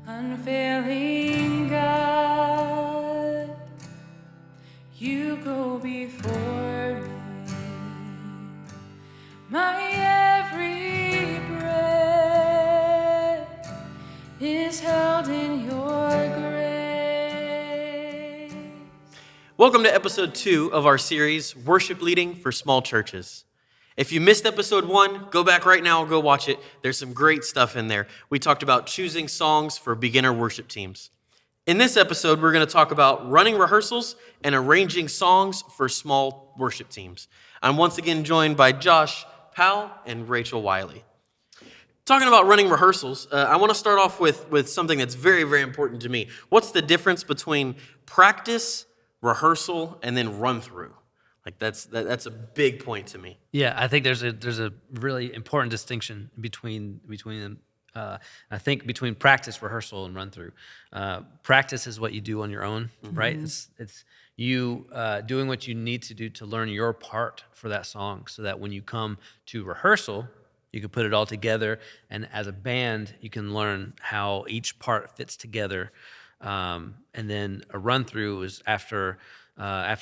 Unfailing God, you go before me. My every breath is held in your grace. Welcome to episode 2 of our series, Worship Leading for Small Churches. If you missed episode 1, go back right now and go watch it. There's some great stuff in there. We talked about choosing songs for beginner worship teams. In this episode, we're going to talk about running rehearsals and arranging songs for small worship teams. I'm once again joined by Josh Powell and Rachel Wiley. Talking about running rehearsals, I want to start off with something that's very, very important to me. What's the difference between practice, rehearsal, and then run through? Like that's a big point to me. Yeah, I think there's a really important distinction between them. I think between practice, rehearsal, and run through. Practice is what you do on your own, right? It's you doing what you need to do to learn your part for that song, so that when you come to rehearsal, you can put it all together, and as a band, you can learn how each part fits together. And then a run through is after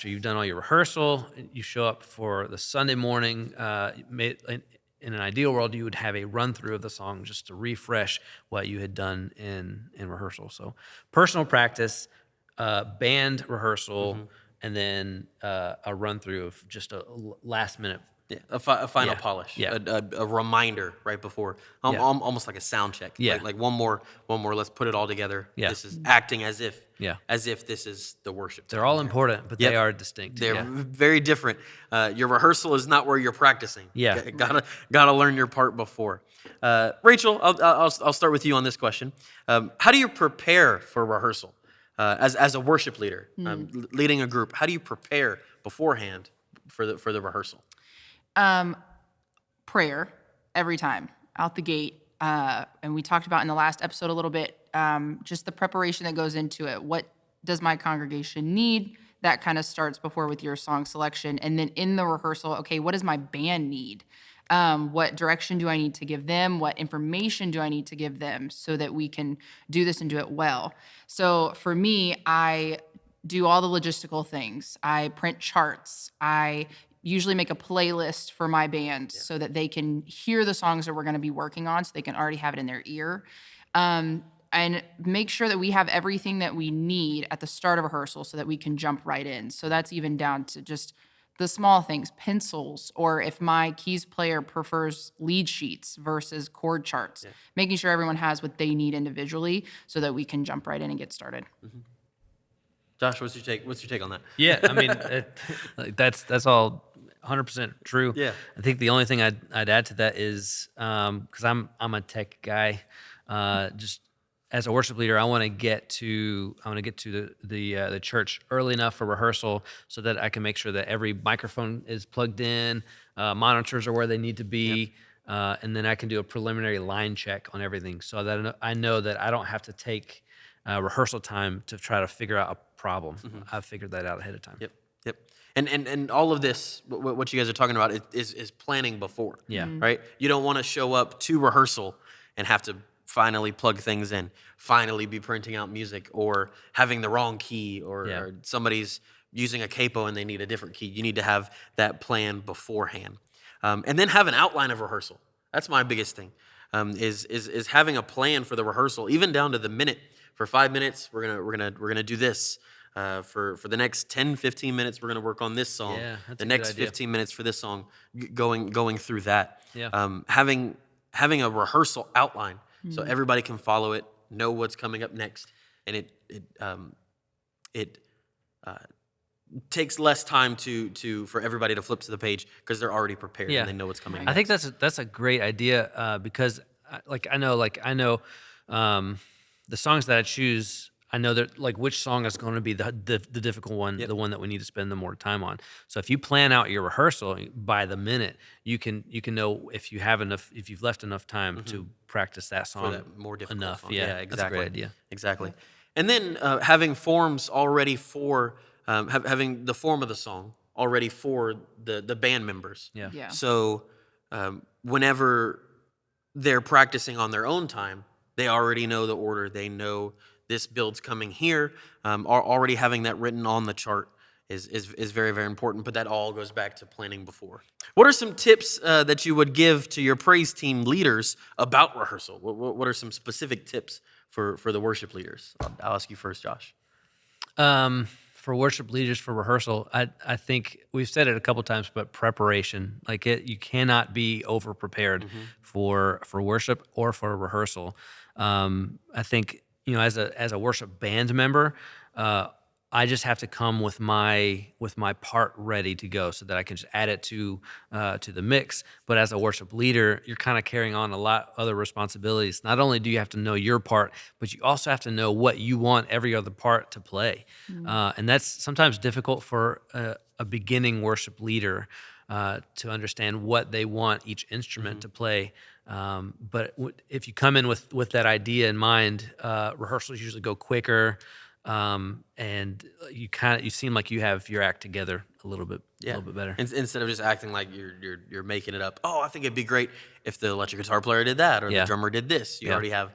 you've done all your rehearsal, you show up for the Sunday morning. In an ideal world, you would have a run through of the song just to refresh what you had done in rehearsal. So personal practice, band rehearsal, and then a run through of just a last minute. Yeah, a final polish, a reminder right before, almost like a sound check. Like one more. Let's put it all together. Yeah. This is acting as if this is the worship. They're all important, but they are distinct. They're very different. Your rehearsal is not where you're practicing. Yeah, gotta learn your part before. Rachel, I'll start with you on this question. How do you prepare for rehearsal as a worship leader, leading a group? How do you prepare beforehand for the rehearsal? Prayer every time out the gate. And we talked about in the last episode a little bit, just the preparation that goes into it. What does my congregation need? That kind of starts before with your song selection. And then in the rehearsal, okay, what does my band need? What direction do I need to give them? What information do I need to give them so that we can do this and do it well? So for me, I do all the logistical things. I print charts. I usually make a playlist for my band so that they can hear the songs that we're going to be working on, so they can already have it in their ear. And make sure that we have everything that we need at the start of rehearsal so that we can jump right in. So that's even down to just the small things, pencils, or if my keys player prefers lead sheets versus chord charts, making sure everyone has what they need individually so that we can jump right in and get started. Mm-hmm. Josh, what's your take on that? Yeah, I mean, that's all 100% true. Yeah. I think the only thing I'd add to that is because I'm a tech guy. Just as a worship leader, I want to get to the church early enough for rehearsal so that I can make sure that every microphone is plugged in, monitors are where they need to be, and then I can do a preliminary line check on everything so that I know that I don't have to take rehearsal time to try to figure out a problem. I've figured that out ahead of time. Yep. And all of this, what you guys are talking about, is planning before. Yeah. Right? You don't want to show up to rehearsal and have to finally plug things in, finally be printing out music, or having the wrong key, or somebody's using a capo and they need a different key. You need to have that plan beforehand. And then have an outline of rehearsal. That's my biggest thing, is having a plan for the rehearsal, even down to the minute. For 5 minutes, we're gonna do this. For the next 10, 15 minutes, we're going to work on this song. Yeah, that's the a next good idea. 15 minutes for this song, going through that. Yeah. Having a rehearsal outline so everybody can follow it, know what's coming up next, and it takes less time for everybody to flip to the page because they're already prepared and they know what's coming. I think that's a great idea because I know the songs that I choose. I know that which song is going to be the difficult one, the one that we need to spend the more time on. So if you plan out your rehearsal by the minute, you can know if you've left enough time to practice that song for that more difficult enough. song. Yeah, exactly. That's a great idea. Exactly. And then having forms already for having the form of the song already for the band members. Yeah. So whenever they're practicing on their own time, They already know the order. They know this build's coming here. Already having that written on the chart is very, very important, but that all goes back to planning before. What are some tips that you would give to your praise team leaders about rehearsal? What are some specific tips for the worship leaders? I'll ask you first, Josh. For worship leaders for rehearsal, I think we've said it a couple times, but preparation, you cannot be over prepared for worship or for rehearsal. I think as a worship band member, I just have to come with my part ready to go, so that I can just add it to the mix. But as a worship leader, you're kind of carrying on a lot other responsibilities. Not only do you have to know your part, but you also have to know what you want every other part to play, and that's sometimes difficult for a beginning worship leader to understand what they want each instrument to play. But if you come in with that idea in mind, rehearsals usually go quicker. And you seem like you have your act together a little bit better. Instead of just acting like you're making it up. Oh, I think it'd be great if the electric guitar player did that, or the drummer did this. You already have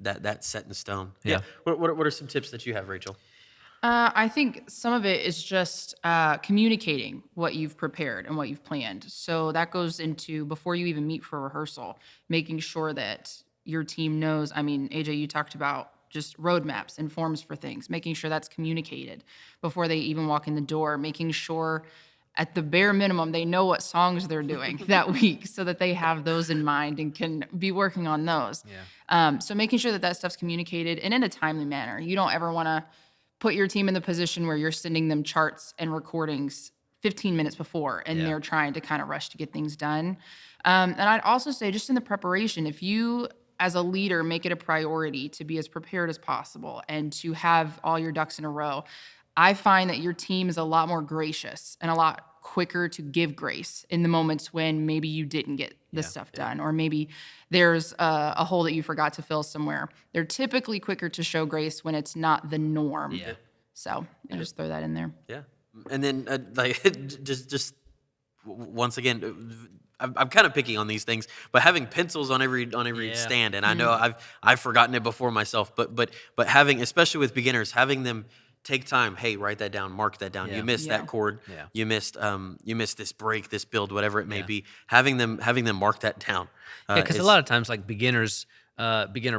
that set in stone. Yeah. What are some tips that you have, Rachel? I think some of it is just communicating what you've prepared and what you've planned. So that goes into before you even meet for rehearsal, making sure that your team knows. I mean, AJ, you talked about just roadmaps and forms for things, making sure that's communicated before they even walk in the door, making sure at the bare minimum they know what songs they're doing that week, so that they have those in mind and can be working on those. So making sure that stuff's communicated and in a timely manner. You don't ever want to put your team in the position where you're sending them charts and recordings 15 minutes before and they're trying to kind of rush to get things done. And I'd also say, just in the preparation, if you as a leader make it a priority to be as prepared as possible and to have all your ducks in a row, I find that your team is a lot more gracious and a lot quicker to give grace in the moments when maybe you didn't get this stuff done, or maybe there's a hole that you forgot to fill somewhere. They're typically quicker to show grace when it's not the norm. So I just throw that in there. Yeah. And then just once again, I'm kind of picky on these things, but having pencils on every stand, and I know I've forgotten it before myself, but having, especially with beginners, having them take time. Hey, write that down, mark that down. You missed that chord. You missed this break, this build, whatever it may be. Having them mark that down. Because a lot of times, like beginner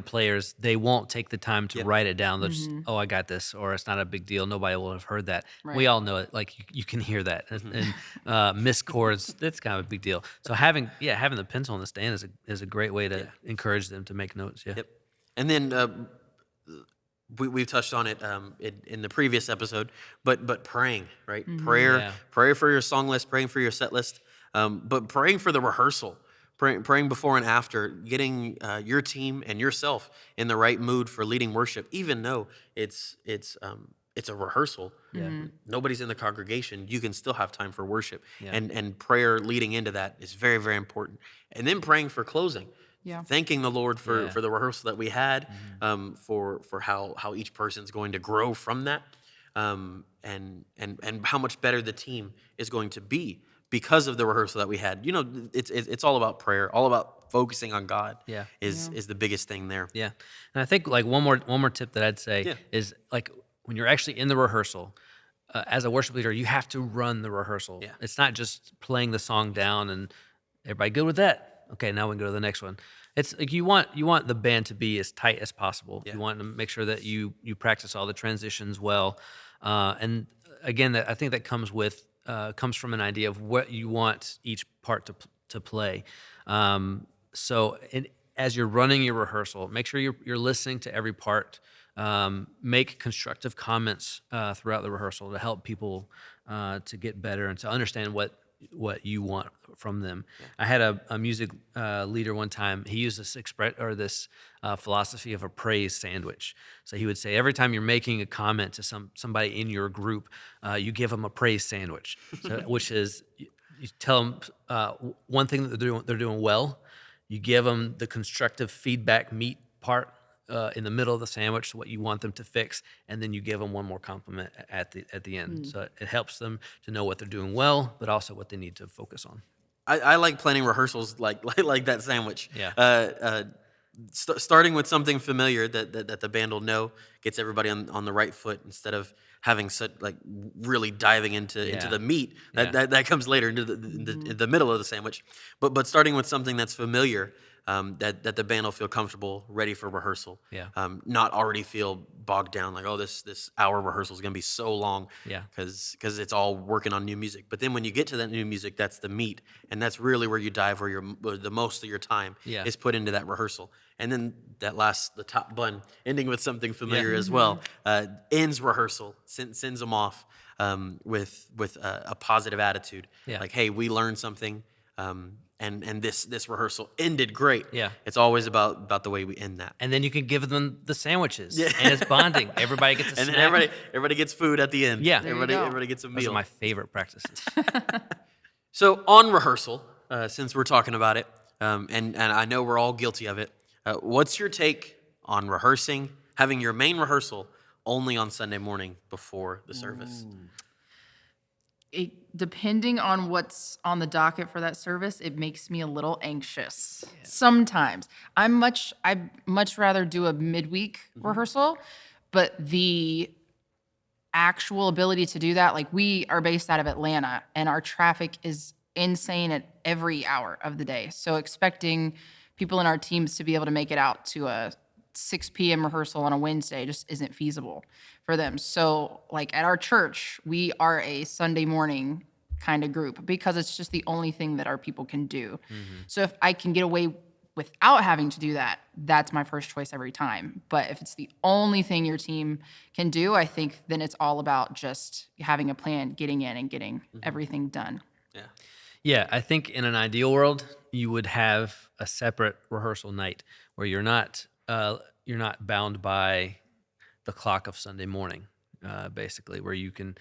players, they won't take the time to write it down. They'll just, I got this, or it's not a big deal. Nobody will have heard that. Right. We all know it. Like you can hear that. And missed chords, that's kind of a big deal. So having the pencil on the stand is a great way to encourage them to make notes. Yep. And then we've touched on it in the previous episode, but praying, right? Prayer for your song list, praying for your set list, but praying for the rehearsal. Praying before and after, getting your team and yourself in the right mood for leading worship, even though it's a rehearsal. Nobody's in the congregation. You can still have time for worship, and prayer leading into that is very, very important. And then praying for closing, thanking the Lord for the rehearsal that we had, for how each person's going to grow from that, and how much better the team is going to be because of the rehearsal that we had. It's all about prayer, all about focusing on God. Is the biggest thing there. And I think like one more tip that I'd say is, like, when you're actually in the rehearsal, as a worship leader, you have to run the rehearsal. It's not just playing the song down and everybody good with that. Okay, now we can go to the next one. It's like you want the band to be as tight as possible. You want to make sure that you practice all the transitions well. And again, I think that comes from an idea of what you want each part to play. So as you're running your rehearsal, make sure you're listening to every part. Make constructive comments throughout the rehearsal to help people to get better and to understand what you want from them. I had a music leader one time. He used this philosophy of a praise sandwich. So he would say, every time you're making a comment to somebody in your group, you give them a praise sandwich, which is you tell them one thing that they're doing well. You give them the constructive feedback meat part in the middle of the sandwich, what you want them to fix, and then you give them one more compliment at the end. So it helps them to know what they're doing well, but also what they need to focus on. I like planning rehearsals like that sandwich. starting with something familiar that the band will know gets everybody on the right foot instead of having such like really diving into the meat that comes later into the middle of the sandwich. But starting with something that's familiar, that the band will feel comfortable, ready for rehearsal. Yeah. Not already feel bogged down like, oh, this hour rehearsal is going to be so long. Yeah. Because it's all working on new music. But then when you get to that new music, that's the meat, and that's really where you dive, where the most of your time is put into that rehearsal. And then the top bun, ending with something familiar as well, ends rehearsal, sends them off with a positive attitude. Yeah. Like, hey, we learned something. And this rehearsal ended great. Yeah. It's always about the way we end that. And then you can give them the sandwiches, and it's bonding. Everybody gets a And snack. then everybody gets food at the end. Yeah. There you Everybody go. gets a Those meal. are my favorite practices. So on rehearsal, since we're talking about it, and I know we're all guilty of it, what's your take on rehearsing, having your main rehearsal only on Sunday morning before the service? Depending on what's on the docket for that service, it makes me a little anxious. Sometimes I'd much rather do a midweek rehearsal, but the actual ability to do that, like we are based out of Atlanta and our traffic is insane at every hour of the day. So expecting people in our teams to be able to make it out to a 6 p.m. rehearsal on a Wednesday just isn't feasible for them. So like at our church, we are a Sunday morning kind of group because it's just the only thing that our people can do. So if I can get away without having to do that, that's my first choice every time. But if it's the only thing your team can do, I think then it's all about just having a plan, getting in and getting everything done. Yeah. Yeah, I think in an ideal world, you would have a separate rehearsal night where you're not bound by the clock of Sunday morning, basically, where you can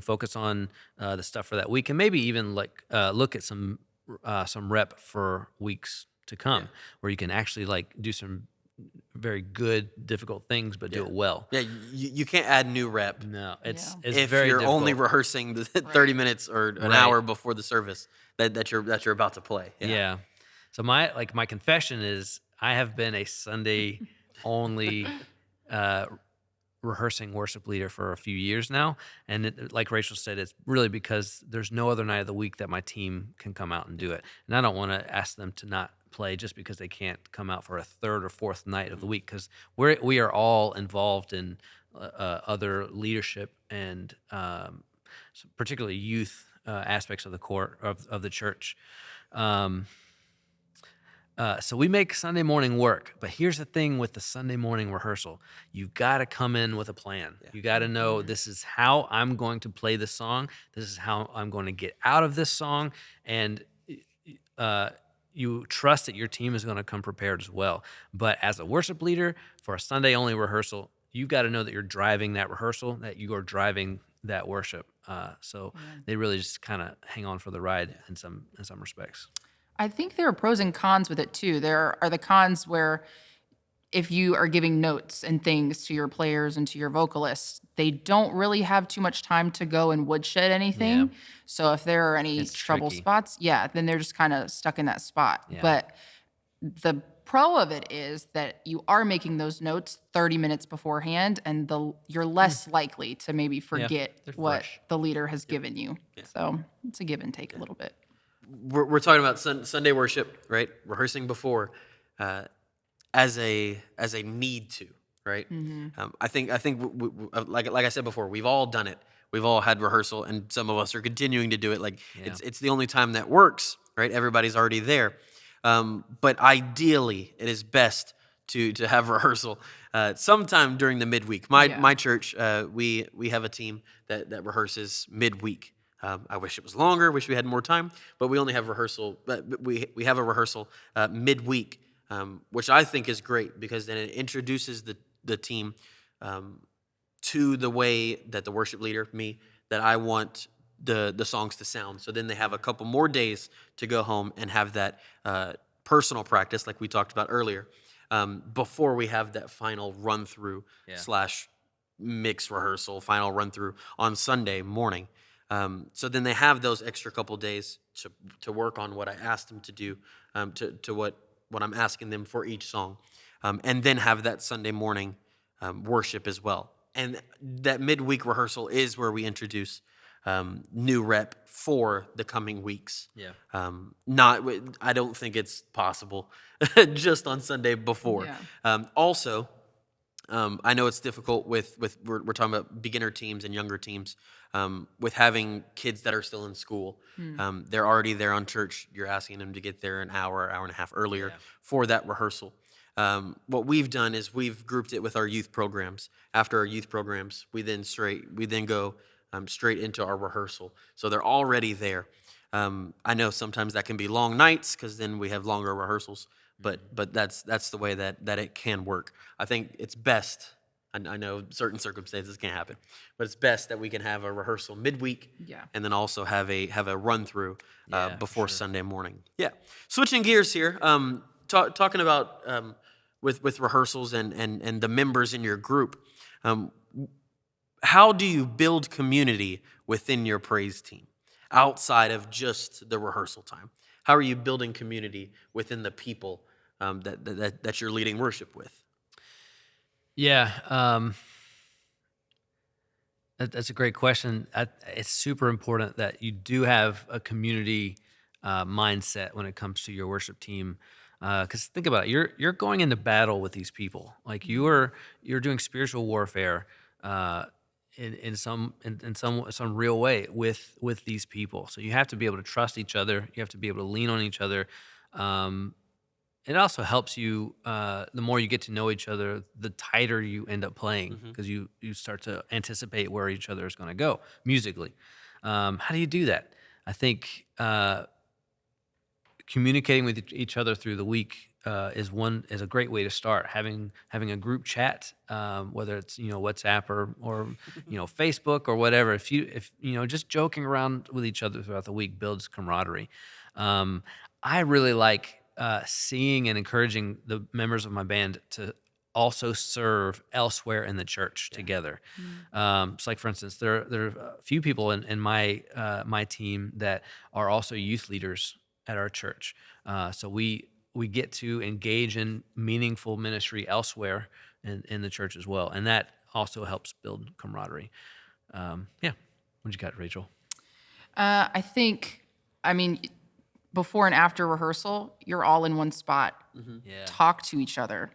focus on the stuff for that week and maybe even like look at some rep for weeks to come, where you can actually like do some very good, difficult things, but do it well. Yeah, you can't add new rep. No, it's If very you're only difficult. rehearsing the 30 minutes or an hour before the service that you're about to play. Yeah. So my confession is I have been a Sunday only rehearsing worship leader for a few years now, and like Rachel said, it's really because there's no other night of the week that my team can come out and do it, and I don't want to ask them to not play just because they can't come out for a third or fourth night of the week, because we are all involved in other leadership and particularly youth aspects of the core of the church. So we make Sunday morning work, but here's the thing with the Sunday morning rehearsal. You got to come in with a plan. You got to know this is how I'm going to play this song. This is how I'm going to get out of this song. And you trust that your team is going to come prepared as well. But as a worship leader for a Sunday only rehearsal, you got to know that you're driving that rehearsal, that you are driving that worship. So they really just kind of hang on for the ride in some respects. I think there are pros and cons with it too. There are the cons where if you are giving notes and things to your players and to your vocalists, they don't really have too much time to go and woodshed anything. Yeah. So if there are any It's trouble tricky. spots, then they're just kind of stuck in that spot. Yeah. But the pro of it is that you are making those notes 30 minutes beforehand, and you're less likely to maybe forget they're what fresh. the leader has given you. So it's a give and take a little bit. We're talking about Sunday worship, right? Rehearsing before, as a need to, right? I think like I said before, we've all done it. We've all had rehearsal, and some of us are continuing to do it. Like it's the only time that works, right? Everybody's already there. But ideally, it is best to have rehearsal sometime during the midweek. My church, we have a team that rehearses midweek. I wish it was longer. Wish we had more time, but we only have rehearsal. But we have a rehearsal midweek, which I think is great because then it introduces the team to the way that the worship leader, me, that I want the songs to sound. So then they have a couple more days to go home and have that personal practice, like we talked about earlier, before we have that final run through / mix rehearsal, final run through on Sunday morning. So then they have those extra couple days to work on what I asked them to do, to what what I'm asking them for each song, and then have that Sunday morning worship as well. And that midweek rehearsal is where we introduce new rep for the coming weeks. Yeah. I don't think it's possible just on Sunday before. Yeah. Also, I know it's difficult with we're talking about beginner teams and younger teams, with having kids that are still in school. They're already there on church. You're asking them to get there an hour and a half earlier for that rehearsal. What we've done is we've grouped it with our youth programs. After our youth programs, we then go straight into our rehearsal. So they're already there. I know sometimes that can be long nights because then we have longer rehearsals. But that's the way that it can work. I think it's best. I know certain circumstances can't happen, but it's best that we can have a rehearsal midweek, and then also have a run through before Sunday morning. Yeah. Switching gears here, talking about with rehearsals and the members in your group. How do you build community within your praise team outside of just the rehearsal time? How are you building community within the people that you're leading worship with? Yeah, that's a great question. It's super important that you do have a community mindset when it comes to your worship team. Because think about it, you're going into battle with these people. Like you're doing spiritual warfare in some real way with these people. So you have to be able to trust each other. You have to be able to lean on each other. It also helps you, the more you get to know each other, the tighter you end up playing, because you start to anticipate where each other is going to go musically. How do you do that? I think communicating with each other through the week is a great way to start. Having a group chat, whether it's WhatsApp or Facebook or whatever. If just joking around with each other throughout the week builds camaraderie. I really like seeing and encouraging the members of my band to also serve elsewhere in the church together. So like, for instance, there are a few people in my team that are also youth leaders at our church. So we get to engage in meaningful ministry elsewhere in the church as well. And that also helps build camaraderie. What you got, Rachel? I think, before and after rehearsal, you're all in one spot. Yeah. Talk to each other.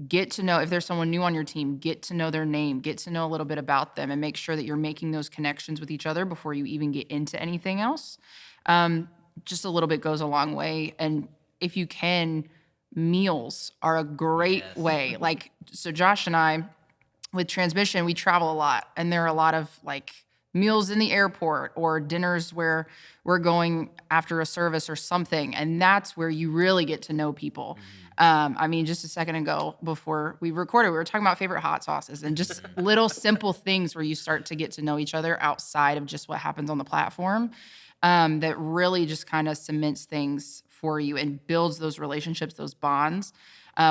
Get to know, if there's someone new on your team, get to know their name, get to know a little bit about them, and make sure that you're making those connections with each other before you even get into anything else. Just a little bit goes a long way. And if you can, meals are a great way. So Josh and I, with Transmission, we travel a lot, and there are a lot of meals in the airport or dinners where we're going after a service or something, and that's where you really get to know people. Just a second ago before we recorded, we were talking about favorite hot sauces and just little simple things where you start to get to know each other outside of just what happens on the platform, that really just kind of cements things for you and builds those relationships, those bonds,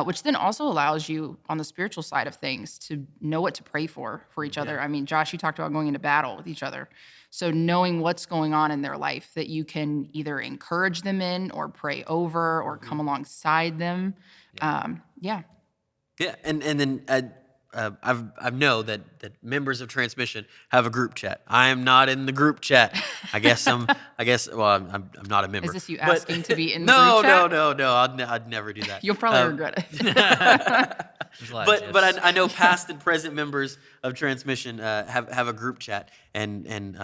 which then also allows you on the spiritual side of things to know what to pray for each other. Josh, you talked about going into battle with each other. So knowing what's going on in their life that you can either encourage them in or pray over or come alongside them. And then I know that members of Transmission have a group chat. I am not in the group chat. I'm not a member. Is this you asking to be in the group chat? No. I'd never do that. You'll probably regret it. But I know past and present members of Transmission have a group chat, and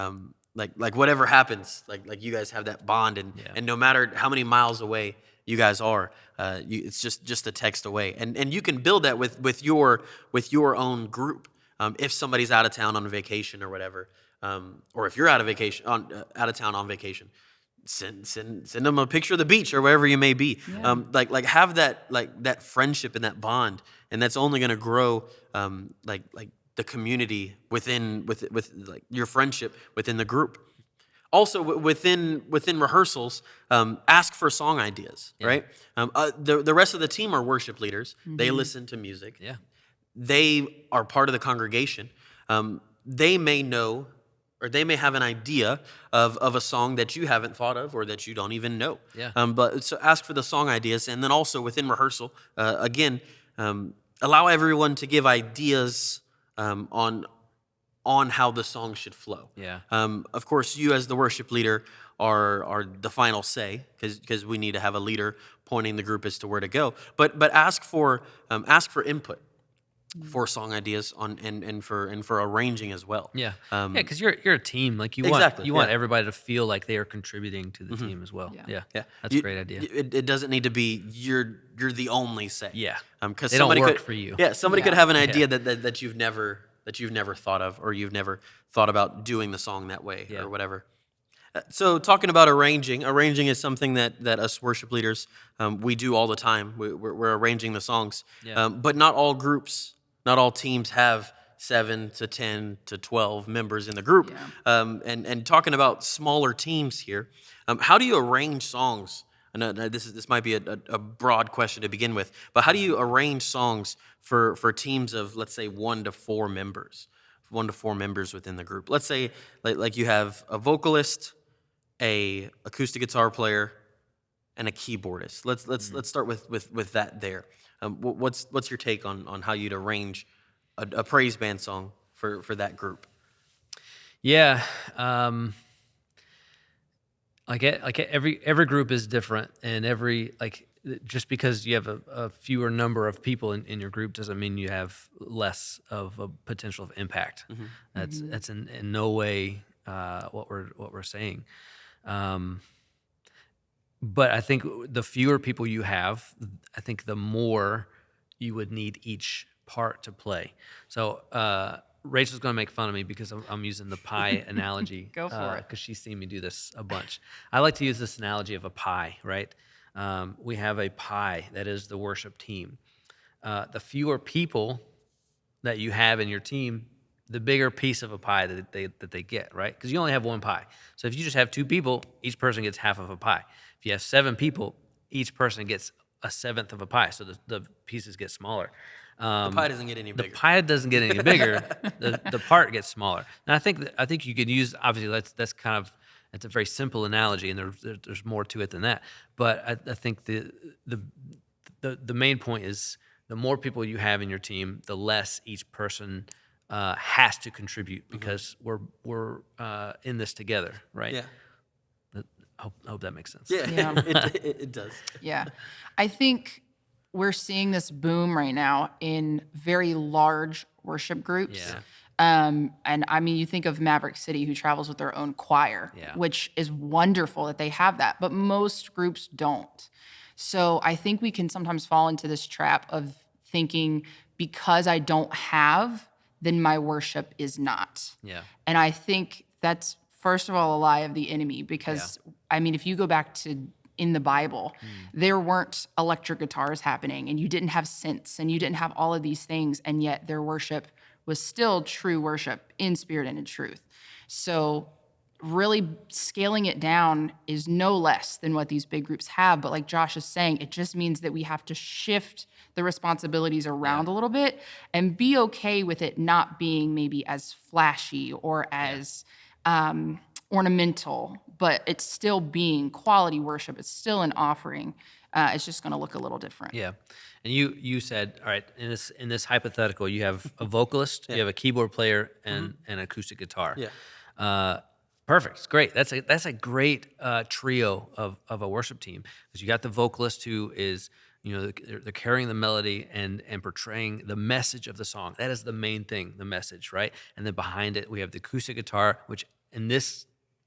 whatever happens, like you guys have that bond, and no matter how many miles away you guys are, it's just a text away, and you can build that with your own group. If somebody's out of town on vacation or whatever, or if you're out of town on vacation, send them a picture of the beach or wherever you may be. Have that friendship and that bond, and that's only going to grow the community with your friendship within the group. Also, within rehearsals, ask for song ideas, right? The rest of the team are worship leaders. They listen to music. Yeah. They are part of the congregation. They may know, or they may have an idea of a song that you haven't thought of or that you don't even know. Yeah. But so ask for the song ideas, and then also within rehearsal, again, allow everyone to give ideas on how the song should flow. Yeah. Of course, you as the worship leader are the final say, because we need to have a leader pointing the group as to where to go. But ask for input for song ideas and for arranging as well. Yeah, because you're a team. Like you Exactly, want yeah. everybody to feel like they are contributing to the team as well. Yeah. Yeah, that's a great idea. It doesn't need to be you're the only say. Yeah, because they don't somebody work could, for you. Yeah, somebody Yeah. could have an idea that you've never thought of, or you've never thought about doing the song that way, Yeah. or whatever. So talking about arranging is something that us worship leaders we do all the time. We're arranging the songs, Yeah. but not all groups, not all teams have 7 to 10 to 12 members in the group. Yeah. And talking about smaller teams here, how do you arrange songs? I know this might be a broad question to begin with, but how do you arrange songs for teams of, let's say, 1 to 4 members? 1 to 4 members within the group. Let's say like you have a vocalist, a acoustic guitar player, and a keyboardist. Let's start with that there. What's your take on how you'd arrange a praise band song for that group? Yeah, every group is different, and just because you have a fewer number of people in your group doesn't mean you have less of a potential of impact. That's in no way what we're saying. But I think the fewer people you have, I think the more you would need each part to play. So Rachel's going to make fun of me because I'm using the pie analogy. Go for it. Because she's seen me do this a bunch. I like to use this analogy of a pie, right? We have a pie that is the worship team. The fewer people that you have in your team, the bigger piece of a pie that they get, right? Because you only have one pie. So if you just have 2 people, each person gets half of a pie. If you have 7 people, each person gets a seventh of a pie. So the pieces get smaller. The pie doesn't get any The bigger. pie doesn't get any bigger. the part gets smaller. And I think you could use, obviously that's a very simple analogy, and there's more to it than that. But I think the main point is the more people you have in your team, the less each person has to contribute, because we're in this together, right? Yeah. I hope that makes sense. Yeah, Yeah. it does. Yeah. I think we're seeing this boom right now in very large worship groups. Yeah. And I mean, you think of Maverick City, who travels with their own choir, Yeah. which is wonderful that they have that, but most groups don't. So I think we can sometimes fall into this trap of thinking, because I don't have, then my worship is not. Yeah. And I think that's, first of all, a lie of the enemy, because, I mean, if you go back to in the Bible, there weren't electric guitars happening, and you didn't have synths, and you didn't have all of these things, and yet their worship was still true worship in spirit and in truth. So really scaling it down is no less than what these big groups have. But like Josh is saying, it just means that we have to shift the responsibilities around a little bit and be okay with it not being maybe as flashy or as ornamental, but it's still being quality worship. It's still an offering. It's just going to look a little different. Yeah, and you said, all right, in this hypothetical, you have a vocalist, you have a keyboard player, and an acoustic guitar. Yeah. Perfect. It's great. That's a great trio of a worship team, because you got the vocalist who is, they're carrying the melody and portraying the message of the song. That is the main thing, the message, right? And then behind it, we have the acoustic guitar, which in this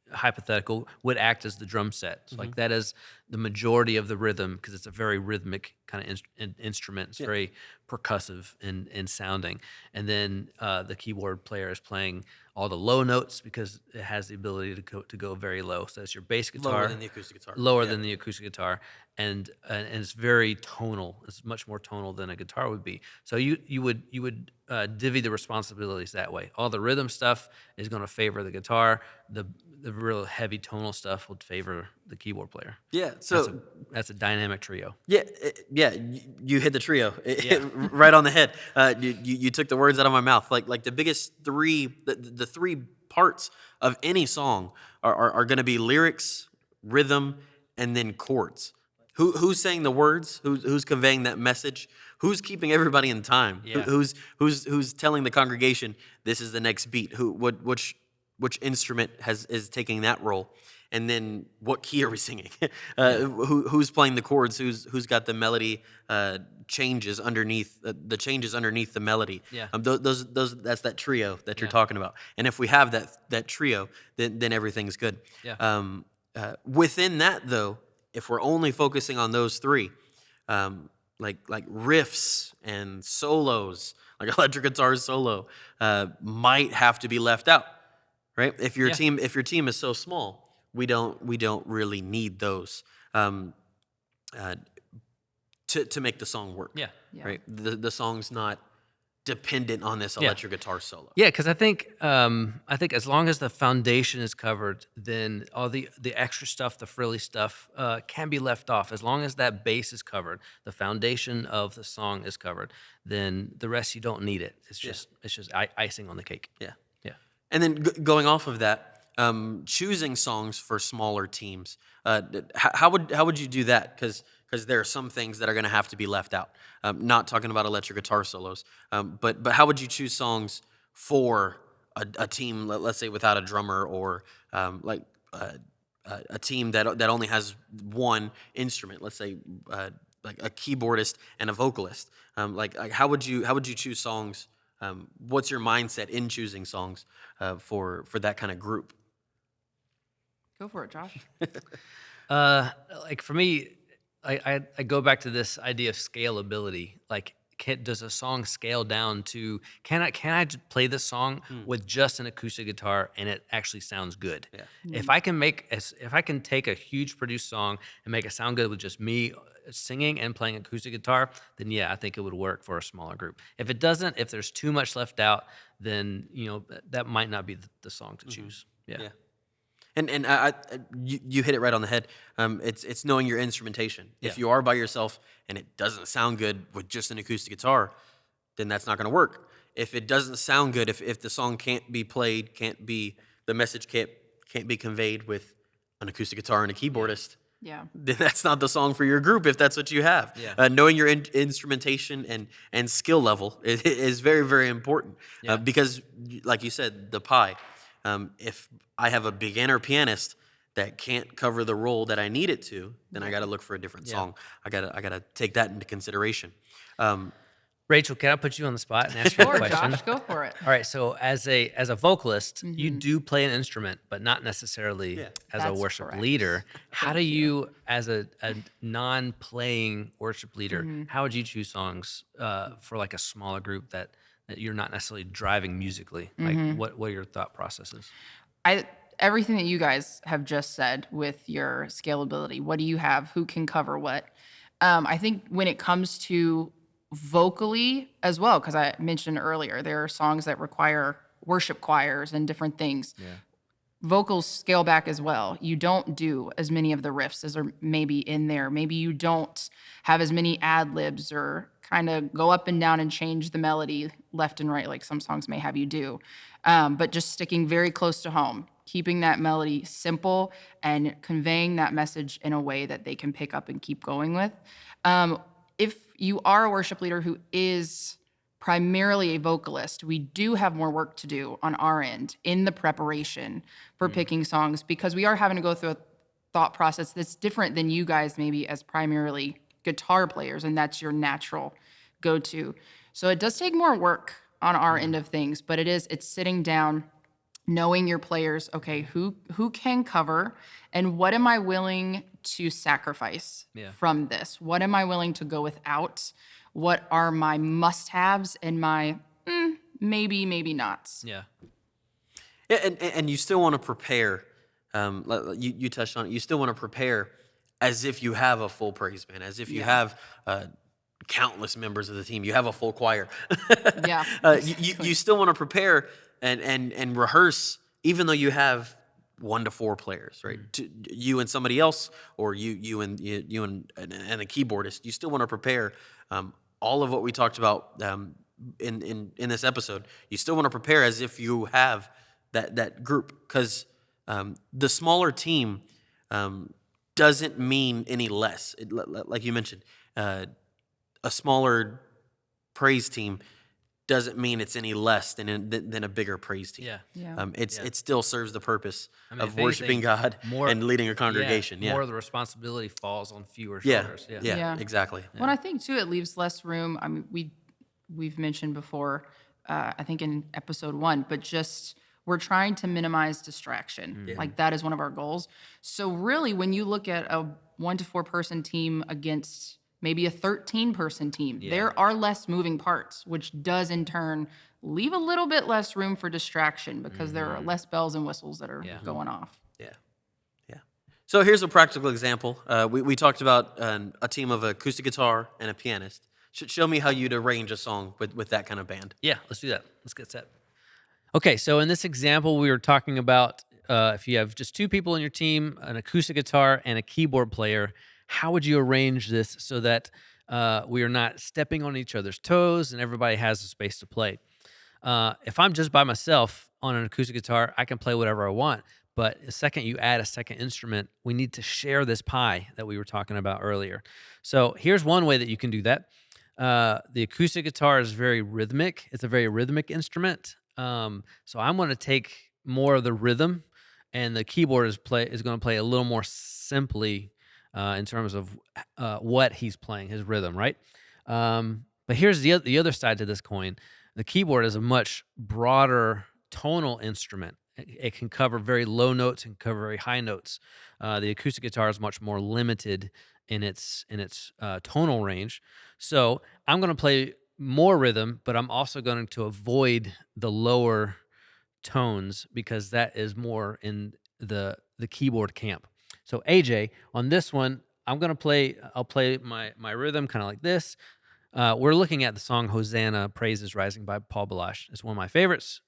hypothetical would act as the drum set. So like that is the majority of the rhythm, because it's a very rhythmic kind of instrument. It's very percussive in sounding. And then the keyboard player is playing all the low notes, because it has the ability to go very low. So that's your bass guitar. Lower than the acoustic guitar. Lower than the acoustic guitar, and it's very tonal. It's much more tonal than a guitar would be. So you would divvy the responsibilities that way. All the rhythm stuff is going to favor the guitar. The real heavy tonal stuff would favor the keyboard player. Yeah. So That's a dynamic trio. yeah, you hit the trio right on the head. You took the words out of my mouth. Like the biggest three, the 3 parts of any song are going to be lyrics, rhythm, and then chords. Who's saying the words? Who's conveying that message? Who's keeping everybody in time? Yeah. Who's telling the congregation this is the next beat? Which instrument is taking that role? And then what key are we singing? Who's playing the chords? Who's got the melody changes underneath the changes underneath the melody? Yeah. Those that's that trio that you're talking about. And if we have that trio, then everything's good. Yeah. Within that though, if we're only focusing on those three, like riffs and solos, like electric guitar solo, might have to be left out, right? If your team is so small, we don't really need those to make the song work. Yeah. Right. The song's not dependent on this electric guitar solo. Yeah, because I think as long as the foundation is covered, then all the extra stuff, the frilly stuff, can be left off. As long as that base is covered, the foundation of the song is covered, then the rest you don't need it. It's just icing on the cake. Yeah. Yeah. And then going off of that, choosing songs for smaller teams. How would you do that? Because there are some things that are going to have to be left out. Not talking about electric guitar solos, but how would you choose songs for a team, let's say without a drummer, or a team that only has one instrument, let's say like a keyboardist and a vocalist. How would you choose songs? What's your mindset in choosing songs for that kind of group? Go for it, Josh. Like for me, I go back to this idea of scalability. Like, does a song scale down to can I just play this song with just an acoustic guitar and it actually sounds good? Yeah. If I can take a huge produced song and make it sound good with just me singing and playing acoustic guitar, then yeah, I think it would work for a smaller group. If it doesn't, if there's too much left out, then that might not be the song to choose. Yeah. And you hit it right on the head. It's knowing your instrumentation. Yeah. If you are by yourself and it doesn't sound good with just an acoustic guitar, then that's not going to work. If it doesn't sound good, if the song can't be played, the message can't be conveyed with an acoustic guitar and a keyboardist, then that's not the song for your group if that's what you have. Yeah. Knowing your instrumentation and skill level is very, very important. Because, like you said, the pie. If I have a beginner pianist that can't cover the role that I need it to, then I got to look for a different song. I gotta take that into consideration. Rachel, can I put you on the spot and ask you a Sure, question? Josh, go for it. All right, so as a vocalist, you do play an instrument, but not necessarily as a That's worship correct. leader. How do you, as a non-playing worship leader, how would you choose songs for like a smaller group that you're not necessarily driving musically? Like, what are your thought processes? Everything that you guys have just said with your scalability, what do you have? Who can cover what? I think when it comes to vocally as well, because I mentioned earlier, there are songs that require worship choirs and different things. Vocals scale back as well. You don't do as many of the riffs as are maybe in there. Maybe you don't have as many ad libs or kind of go up and down and change the melody left and right like some songs may have you do. But just sticking very close to home, keeping that melody simple and conveying that message in a way that they can pick up and keep going with. If you are a worship leader who is primarily a vocalist, we do have more work to do on our end in the preparation for picking songs, because we are having to go through a thought process that's different than you guys maybe as primarily guitar players, and that's your natural go-to. So it does take more work on our end of things, but it's sitting down, knowing your players, okay, who can cover, and what am I willing to sacrifice from this? What am I willing to go without? What are my must-haves and my maybe nots? Yeah. And you still want to prepare. You touched on it. You still want to prepare as if you have a full praise band, as if you have countless members of the team. You have a full choir. You still want to prepare and rehearse, even though you have 1 to 4 players, right? You and somebody else, or you and a keyboardist. You still want to prepare all of what we talked about in this episode. You still want to prepare as if you have that group, because the smaller team doesn't mean any less. Like you mentioned, a smaller praise team doesn't mean it's any less than a bigger praise team. Yeah. It still serves the purpose I mean, of if worshiping anything, God and leading a congregation. More of the responsibility falls on fewer Yeah, shoulders. yeah, exactly. Well, I think too, it leaves less room. I mean, we've mentioned before, I think in episode 1, but just we're trying to minimize distraction. Like that is one of our goals. So really, when you look at a 1 to 4 person team against maybe a 13-person team, there are less moving parts, which does in turn leave a little bit less room for distraction because there are less bells and whistles that are going off. Yeah. So here's a practical example. We talked about a team of acoustic guitar and a pianist. Show me how you'd arrange a song with that kind of band. Yeah, let's do that. Let's get set. Okay, so in this example, we were talking about if you have just 2 people in your team, an acoustic guitar and a keyboard player, how would you arrange this so that we are not stepping on each other's toes and everybody has a space to play? If I'm just by myself on an acoustic guitar, I can play whatever I want. But the second you add a second instrument, we need to share this pie that we were talking about earlier. So here's one way that you can do that. The acoustic guitar is very rhythmic. It's a very rhythmic instrument. So I'm going to take more of the rhythm, and the keyboard is going to play a little more simply in terms of what he's playing, his rhythm, right? But here's the other side to this coin. The keyboard is a much broader tonal instrument. It can cover very low notes and cover very high notes. The acoustic guitar is much more limited in its tonal range. So I'm going to play more rhythm, but I'm also going to avoid the lower tones because that is more in the keyboard camp. So AJ, on this one, I'll play my rhythm kind of like this. We're looking at the song Hosanna, Praise is Rising by Paul Balash. It's one of my favorites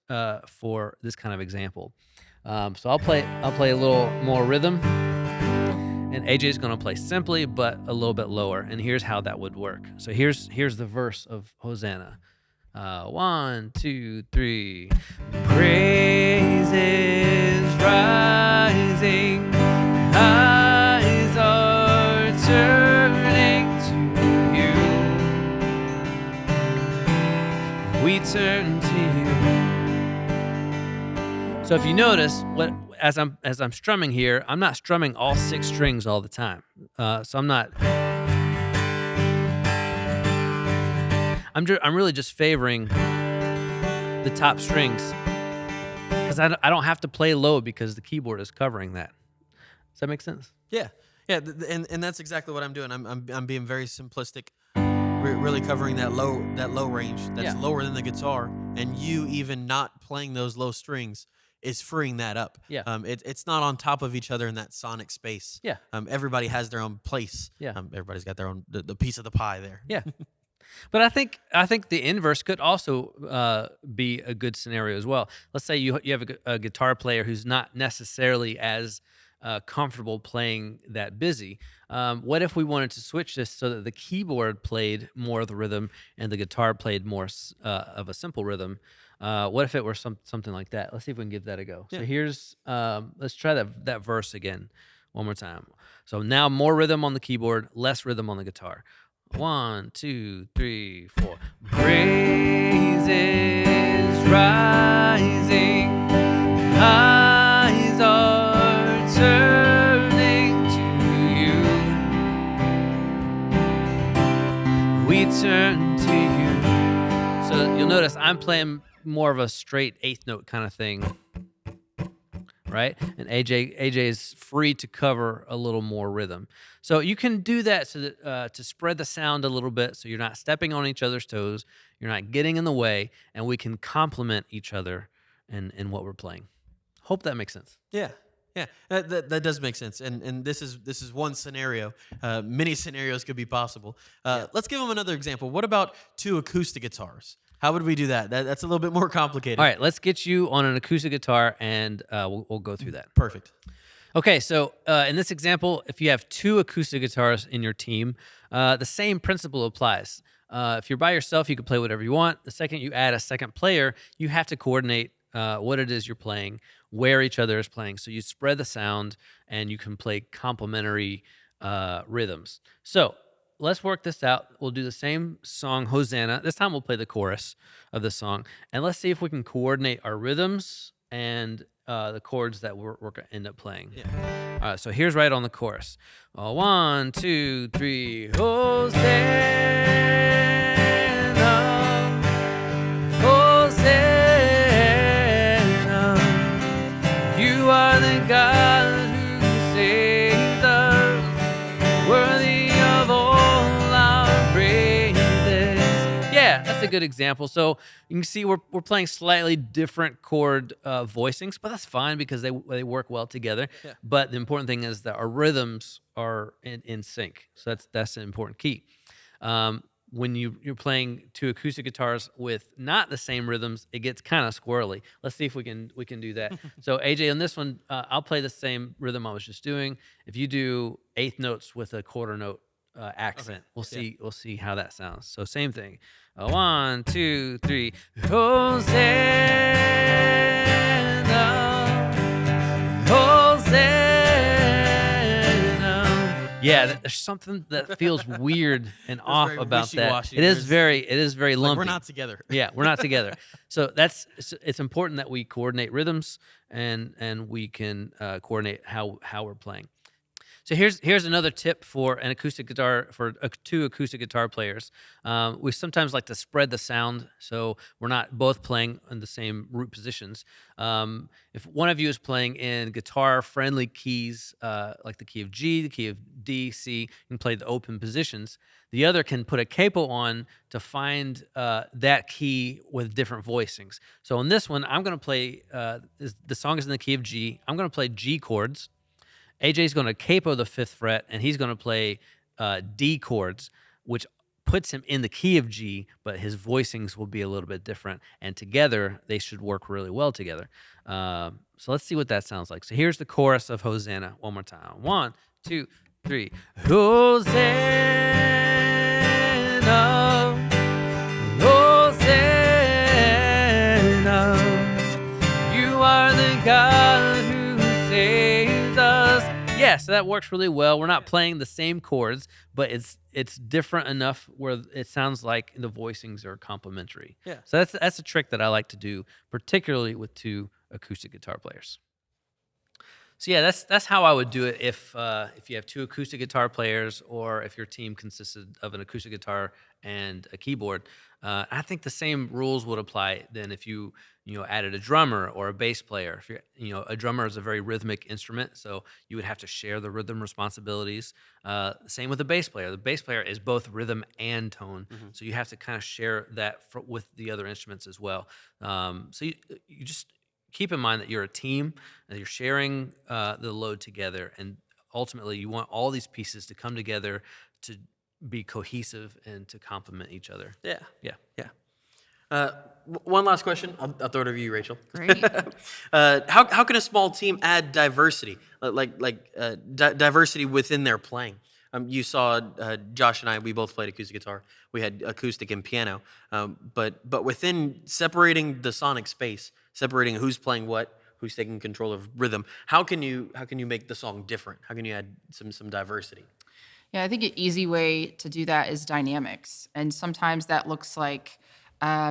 for this kind of example. So I'll play a little more rhythm, and AJ's going to play simply but a little bit lower. And here's how that would work. So here's the verse of Hosanna. 1, 2, 3. Praise is rising, eyes are turning to you. We turn to you. So if you notice, as I'm strumming here, I'm not strumming all 6 strings all the time. So I'm really just favoring the top strings because I don't have to play low because the keyboard is covering that. Does that make sense? Yeah, and that's exactly what I'm doing. I'm being very simplistic, really covering that low range that's lower than the guitar, and you even not playing those low strings is freeing that up. Yeah. It's not on top of each other in that sonic space. Yeah. Everybody has their own place. Yeah. Everybody's got their own the piece of the pie there. Yeah. But I think the inverse could also be a good scenario as well. Let's say you have a guitar player who's not necessarily as comfortable playing that busy. What if we wanted to switch this so that the keyboard played more of the rhythm and the guitar played more of a simple rhythm? What if it were something like that? Let's see if we can give that a go. Yeah. So here's let's try that verse again one more time. So now more rhythm on the keyboard, less rhythm on the guitar. 1, 2, 3, 4. Praise is rising, eyes are turning to you. We turn to you. So you'll notice I'm playing more of a straight 8th note kind of thing, right? And AJ is free to cover a little more rhythm. So you can do that so that, to spread the sound a little bit so you're not stepping on each other's toes, you're not getting in the way, and we can complement each other in what we're playing. Hope that makes sense. Yeah. That does make sense. And this is one scenario. Many scenarios could be possible. Let's give them another example. What about 2 acoustic guitars? How would we do that? That's a little bit more complicated. All right, let's get you on an acoustic guitar, and we'll go through that. Perfect. Okay, so in this example, if you have 2 acoustic guitars in your team, the same principle applies. If you're by yourself, you can play whatever you want. The second you add a second player, you have to coordinate what it is you're playing, where each other is playing. So you spread the sound and you can play complementary rhythms. So let's work this out. We'll do the same song, Hosanna. This time we'll play the chorus of the song. And let's see if we can coordinate our rhythms and the chords that we're going to end up playing. Yeah. So here's right on the chorus. 1, 2, 3, Hosanna, Hosanna, you are the God who saves us, worthy of all our praises. Yeah, that's a good example. So you can see we're playing slightly different chord voicings, but that's fine because they work well together. Yeah. But the important thing is that our rhythms are in sync. So that's an important key. When you're playing two acoustic guitars with not the same rhythms, it gets kind of squirrely. Let's see if we can do that. So AJ, on this one, I'll play the same rhythm I was just doing. If you do eighth notes with a quarter note accent, Okay. we'll see how that sounds. So same thing. 1, 2, 3, Hosanna, Hosanna. Yeah, there's something that feels weird and off very about that. wishy-washy. It is very Like, lumpy. we're not together. Yeah, we're not together. So it's important that we coordinate rhythms and we can coordinate how we're playing. So here's another tip for an acoustic guitar, for two acoustic guitar players. We sometimes like to spread the sound so we're not both playing in the same root positions. If one of you is playing in guitar-friendly keys, like the key of G, the key of D, C, you can play the open positions. The other can put a capo on to find that key with different voicings. So on this one, I'm going to play, the song is in the key of G. I'm going to play G chords. AJ's going to capo the 5th fret, and he's going to play D chords, which puts him in the key of G, but his voicings will be a little bit different. And together, they should work really well together. So let's see what that sounds like. So here's the chorus of Hosanna one more time. 1, 2, 3. Hosanna, Hosanna, you are the God who saves us. Yeah, so that works really well. We're not playing the same chords, but it's different enough where it sounds like the voicings are complementary. Yeah. So that's a trick that I like to do, particularly with two acoustic guitar players. So yeah, that's how I would do it if you have two acoustic guitar players, or if your team consisted of an acoustic guitar and a keyboard. I think the same rules would apply then if you added a drummer or a bass player. If a drummer is a very rhythmic instrument, so you would have to share the rhythm responsibilities. Same with the bass player. The bass player is both rhythm and tone, so you have to kind of share that with the other instruments as well. So you just keep in mind that you're a team and you're sharing the load together, and ultimately you want all these pieces to come together to be cohesive and to complement each other. Yeah. Yeah. One last question. I'll throw it over to you, Rachel. Great. How can a small team add diversity, diversity within their playing? You saw Josh and I. We both played acoustic guitar. We had acoustic and piano. But within separating the sonic space, separating who's playing what, who's taking control of rhythm, how can you make the song different? How can you add some diversity? Yeah, I think an easy way to do that is dynamics. And sometimes that looks like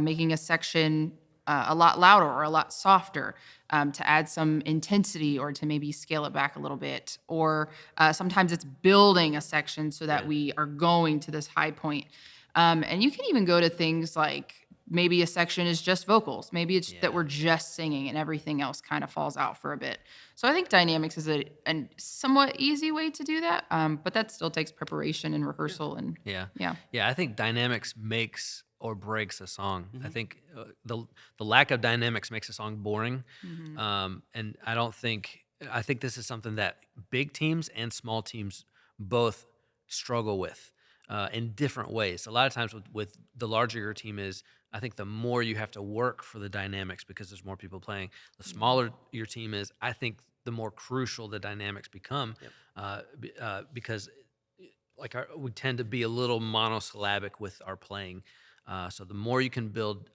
making a section a lot louder or a lot softer to add some intensity, or to maybe scale it back a little bit. Or sometimes it's building a section so that we are going to this high point. And you can even go to things like maybe a section is just vocals. Maybe it's that we're just singing and everything else kind of falls out for a bit. So I think dynamics is a somewhat easy way to do that, but that still takes preparation and rehearsal. And Yeah. Yeah. I think dynamics makes or breaks a song. I think the lack of dynamics makes a song boring, and I think this is something that big teams and small teams both struggle with in different ways. A lot of times with the larger your team is, I think the more you have to work for the dynamics because there's more people playing. The smaller your team is, I think the more crucial the dynamics become, because we tend to be a little monosyllabic with our playing. So the more you can build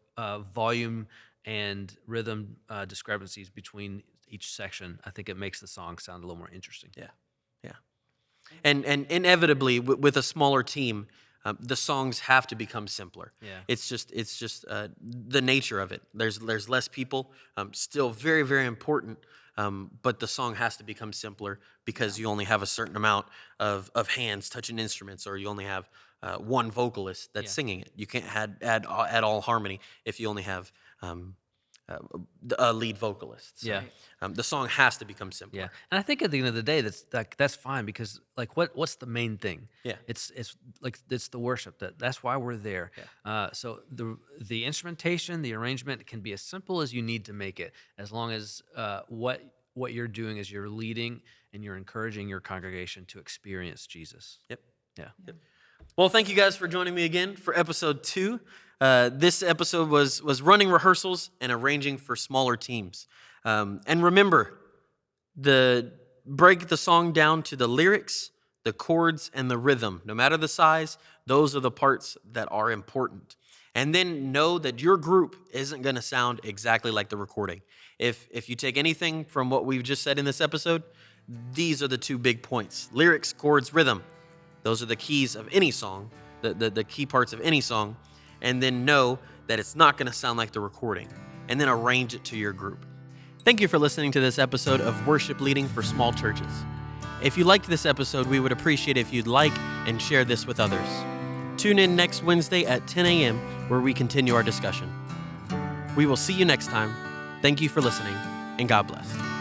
volume and rhythm discrepancies between each section, I think it makes the song sound a little more interesting. Yeah, yeah. And inevitably, with a smaller team, the songs have to become simpler. Yeah. It's just the nature of it. There's less people, still very, very important, but the song has to become simpler because you only have a certain amount of hands touching instruments, or you only have one vocalist that's singing it. You can't add all harmony if you only have a lead vocalist. So, the song has to become simpler. Yeah, and I think at the end of the day, that's fine, because like what's the main thing? Yeah. It's the worship. That's why we're there. Yeah. So the instrumentation, the arrangement can be as simple as you need to make it, as long as what you're doing is you're leading and you're encouraging your congregation to experience Jesus. Yep. Yeah. Yep. Well, thank you guys for joining me again for episode 2. This episode was running rehearsals and arranging for smaller teams. And remember, break the song down to the lyrics, the chords, and the rhythm. No matter the size, those are the parts that are important. And then know that your group isn't going to sound exactly like the recording. If you take anything from what we've just said in this episode, these are the 2 big points: lyrics, chords, rhythm. Those are the keys of any song, the key parts of any song. And then know that it's not going to sound like the recording. And then arrange it to your group. Thank you for listening to this episode of Worship Leading for Small Churches. If you liked this episode, we would appreciate if you'd like and share this with others. Tune in next Wednesday at 10 a.m. where we continue our discussion. We will see you next time. Thank you for listening, and God bless.